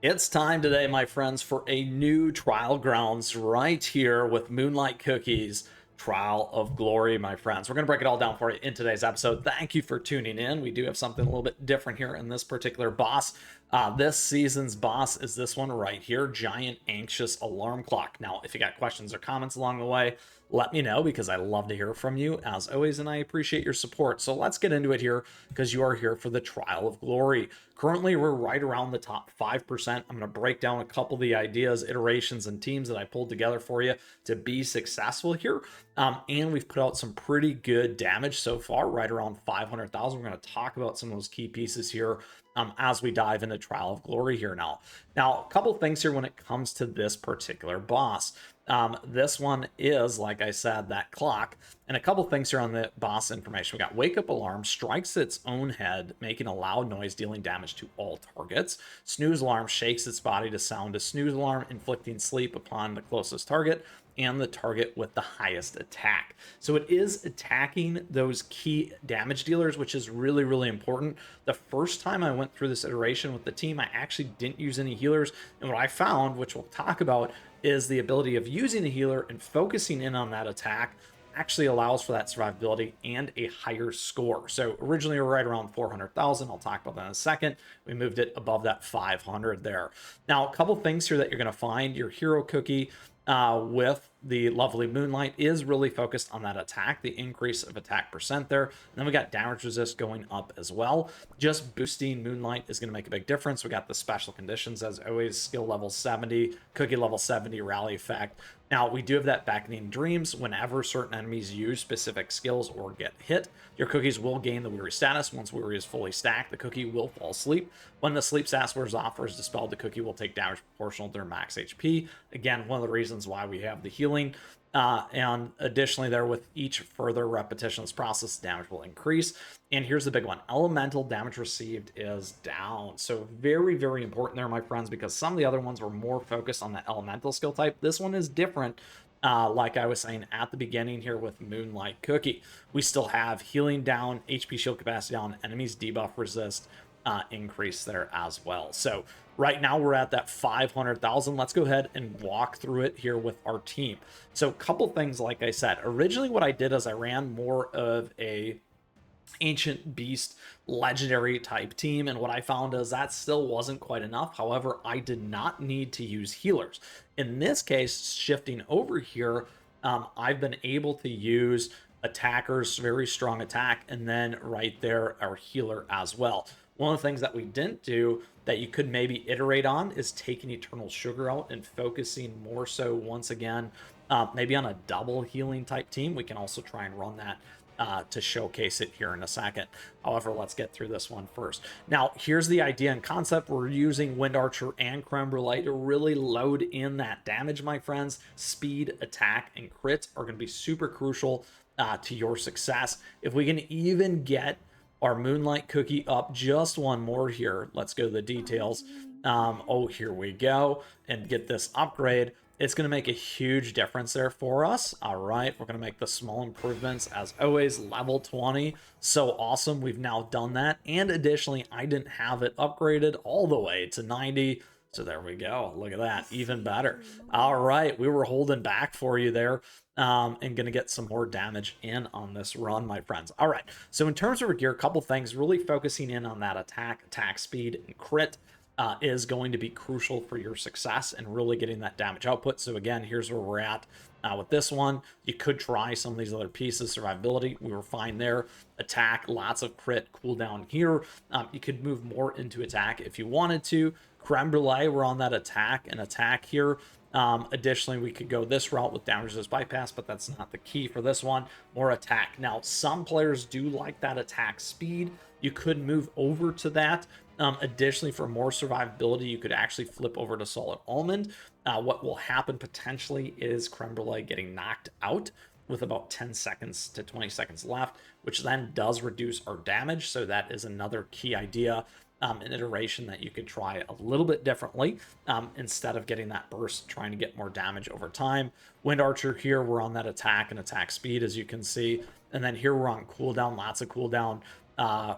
It's time today, my friends, for a new trial grounds right here with Moonlight Cookies Trial of Glory, my friends. We're going to break it all down for you in today's episode. Thank you for tuning in. We do have something a little bit different here in this particular boss. This season's boss is this one right here, Giant Anxious Alarm Clock. Now, if you got questions or comments along the way, let me know because I love to hear from you as always, and I appreciate your support. So let's get into it here because you are here for the Trial of Glory. Currently, we're right around the top 5%. I'm going to break down a couple of the ideas, iterations, and teams that I pulled together for you to be successful here. And we've put out some pretty good damage so far, right around 500,000. We're going to talk about some of those key pieces here as we dive into Trial of Glory here now. Now, a couple things here when it comes to this particular boss. This one is, like I said, that clock. And a couple things here on the boss information. We got wake up alarm, strikes its own head, making a loud noise, dealing damage to all targets. Snooze alarm shakes its body to sound a snooze alarm, inflicting sleep upon the closest target and the target with the highest attack. So it is attacking those key damage dealers, which is really, really important. The first time I went through this iteration with the team, I actually didn't use any healers. And what I found, which we'll talk about, is the ability of using a healer and focusing in on that attack actually allows for that survivability and a higher score. So originally we were right around 400,000. I'll talk about that in a second. We moved it above that 500 there. Now, a couple things here that you're going to find. Your hero cookie with the lovely Moonlight is really focused on that attack, the increase of attack percent there. And then we got damage resist going up as well. Just boosting Moonlight is going to make a big difference. We got the special conditions as always, skill level 70, cookie level 70, rally effect. Now, we do have that beckoning dreams. Whenever certain enemies use specific skills or get hit, your cookies will gain the weary status. Once weary is fully stacked, the cookie will fall asleep. When the sleep status wears off or is dispelled, the cookie will take damage proportional to their max HP. Again, one of the reasons why we have the healing. And additionally there, with each further repetition of this process, damage will increase. And here's the big one, elemental damage received is down. So very, very important there, my friends, because some of the other ones were more focused on the elemental skill type. This one is different. Like I was saying at the beginning here with Moonlight Cookie, we still have healing down, HP shield capacity down, enemies debuff resist increase there as well. So right now we're at that 500,000. Let's go ahead and walk through it here with our team. So a couple things, like I said, originally what I did is I ran more of a ancient beast legendary type team, and what I found is that still wasn't quite enough. However, I did not need to use healers. In this case, shifting over here, I've been able to use attackers, very strong attack, and then right there our healer as well. One of the things that we didn't do that you could maybe iterate on is taking Eternal Sugar out and focusing more so once again, maybe on a double healing type team. We can also try and run that to showcase it here in a second. However, let's get through this one first. Now, here's the idea and concept. We're using Wind Archer and Creme Brulee to really load in that damage, my friends. Speed, attack, and crit are going to be super crucial to your success. If we can even get our Moonlight Cookie up just one more here, let's go to the details. Oh, here we go, and get this upgrade. It's going to make a huge difference there for us. All right, we're going to make the small improvements as always. Level 20, so awesome. We've now done that, and additionally, I didn't have it upgraded all the way to 90. So there we go. Look at that, even better. All right, we were holding back for you there. And gonna get some more damage in on this run, my friends. All right, so in terms of our gear, a couple things, really focusing in on that attack speed, and crit is going to be crucial for your success and really getting that damage output. So again, here's where we're at with this one. You could try some of these other pieces. Survivability, we were fine there. Attack, lots of crit, cooldown here. You could move more into attack if you wanted to. Creme Brulee, we're on that attack and attack here. Additionally, we could go this route with damage resist bypass, but that's not the key for this one. More attack. Now, some players do like that attack speed. You could move over to that. Additionally, for more survivability, you could actually flip over to Solid Almond. What will happen potentially is Creme Brulee getting knocked out with about 10 seconds to 20 seconds left, which then does reduce our damage. So that is another key idea. An iteration that you could try a little bit differently instead of getting that burst, trying to get more damage over time. Wind Archer here, we're on that attack and attack speed, as you can see. And then here we're on cooldown, lots of cooldown.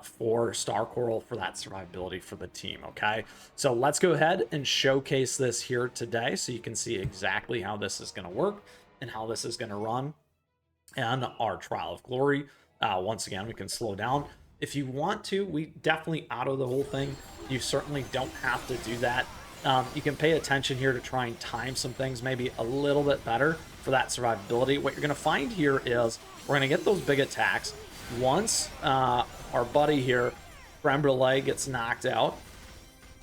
for Star Coral for that survivability for the team. Okay, so let's go ahead and showcase this here today so you can see exactly how this is going to work and how this is going to run and our Trial of Glory. Once again, we can slow down if you want to. We definitely auto the whole thing. You certainly don't have to do that. You can pay attention here to try and time some things maybe a little bit better for that survivability. What you're going to find here is we're going to get those big attacks. Once our buddy here, Creme Brulee, gets knocked out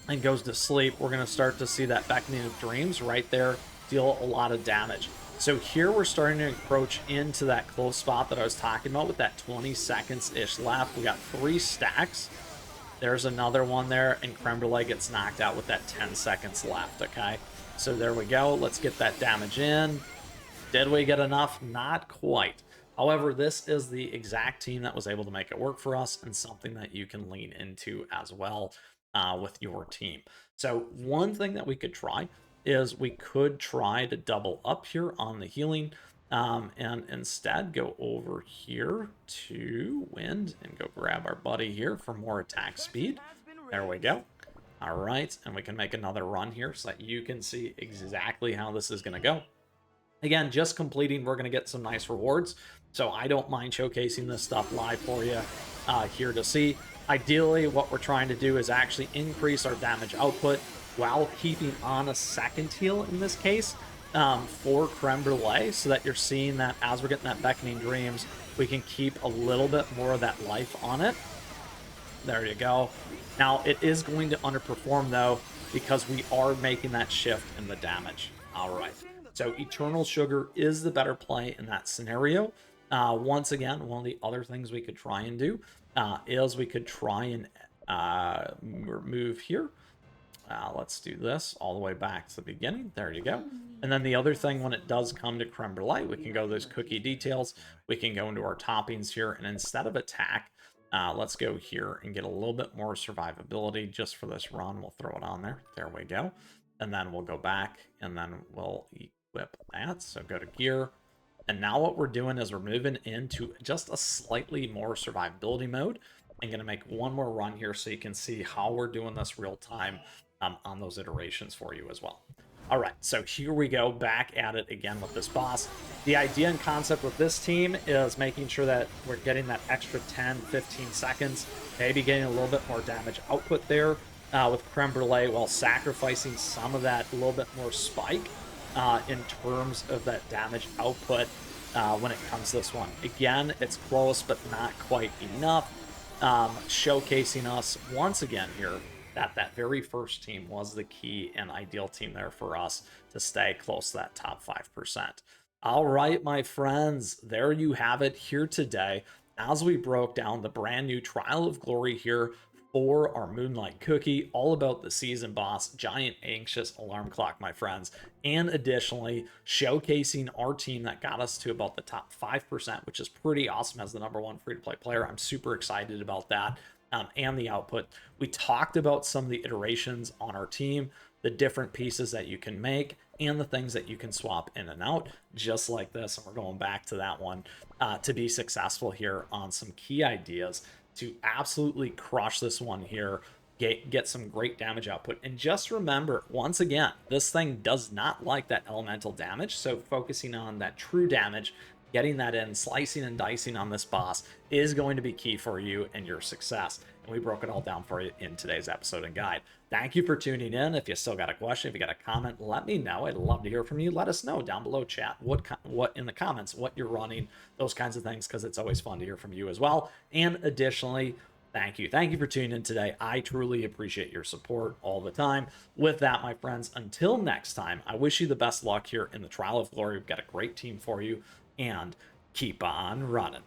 and goes to sleep, we're going to start to see that Beckoning of Dreams right there deal a lot of damage. So here we're starting to encroach into that close spot that I was talking about with that 20 seconds-ish left. We got 3 stacks. There's another one there, and Creme Brulee gets knocked out with that 10 seconds left, okay? So there we go. Let's get that damage in. Did we get enough? Not quite. However, this is the exact team that was able to make it work for us and something that you can lean into as well with your team. So one thing that we could try is we could try to double up here on the healing and instead go over here to wind and go grab our buddy here for more attack speed. There we go. All right, and we can make another run here so that you can see exactly how this is going to go. Again, just completing, we're going to get some nice rewards, so I don't mind showcasing this stuff live for you here to see. Ideally, what we're trying to do is actually increase our damage output while keeping on a second heal in this case for Creme Brulee, so that you're seeing that as we're getting that Beckoning Dreams, we can keep a little bit more of that life on it. There you go. Now, it is going to underperform, though, because we are making that shift in the damage. All right. So Eternal Sugar is the better play in that scenario. Once again, one of the other things we could try and do is we could try and remove here. Let's do this all the way back to the beginning. There you go. And then the other thing, when it does come to Creme Brulee, we can go to those cookie details. We can go into our toppings here, and instead of attack, let's go here and get a little bit more survivability just for this run. We'll throw it on there. There we go. And then we'll go back, and then we'll equip that. So go to gear. And now what we're doing is we're moving into just a slightly more survivability mode. I'm going to make one more run here so you can see how we're doing this real time on those iterations for you as well. All right, so here we go, back at it again with this boss. The idea and concept with this team is making sure that we're getting that extra 10, 15 seconds, maybe getting a little bit more damage output there with Creme Brulee while sacrificing some of that little bit more spike in terms of that damage output when it comes to this one. Again, it's close, but not quite enough. Showcasing us once again here that very first team was the key and ideal team there for us to stay close to that top 5%. All right, my friends, there you have it here today as we broke down the brand new Trial of Glory here for our Moonlight Cookie, all about the season boss, Giant Anxious Alarm Clock, my friends, and additionally showcasing our team that got us to about the top 5%, which is pretty awesome as the #1 free-to-play player. I'm super excited about that. And the output. We talked about some of the iterations on our team, the different pieces that you can make, and the things that you can swap in and out, just like this. And we're going back to that one to be successful here on some key ideas to absolutely crush this one here, get some great damage output. And just remember, once again, this thing does not like that elemental damage, so focusing on that true damage, getting that in, slicing and dicing on this boss is going to be key for you and your success. And we broke it all down for you in today's episode and guide. Thank you for tuning in. If you still got a question, if you got a comment, let me know. I'd love to hear from you. Let us know down below, chat, what in the comments, what you're running, those kinds of things, because it's always fun to hear from you as well. And additionally, thank you for tuning in today. I truly appreciate your support all the time. With that, my friends, until next time, I wish you the best luck here in the Trial of Glory. We've got a great team for you, and keep on running.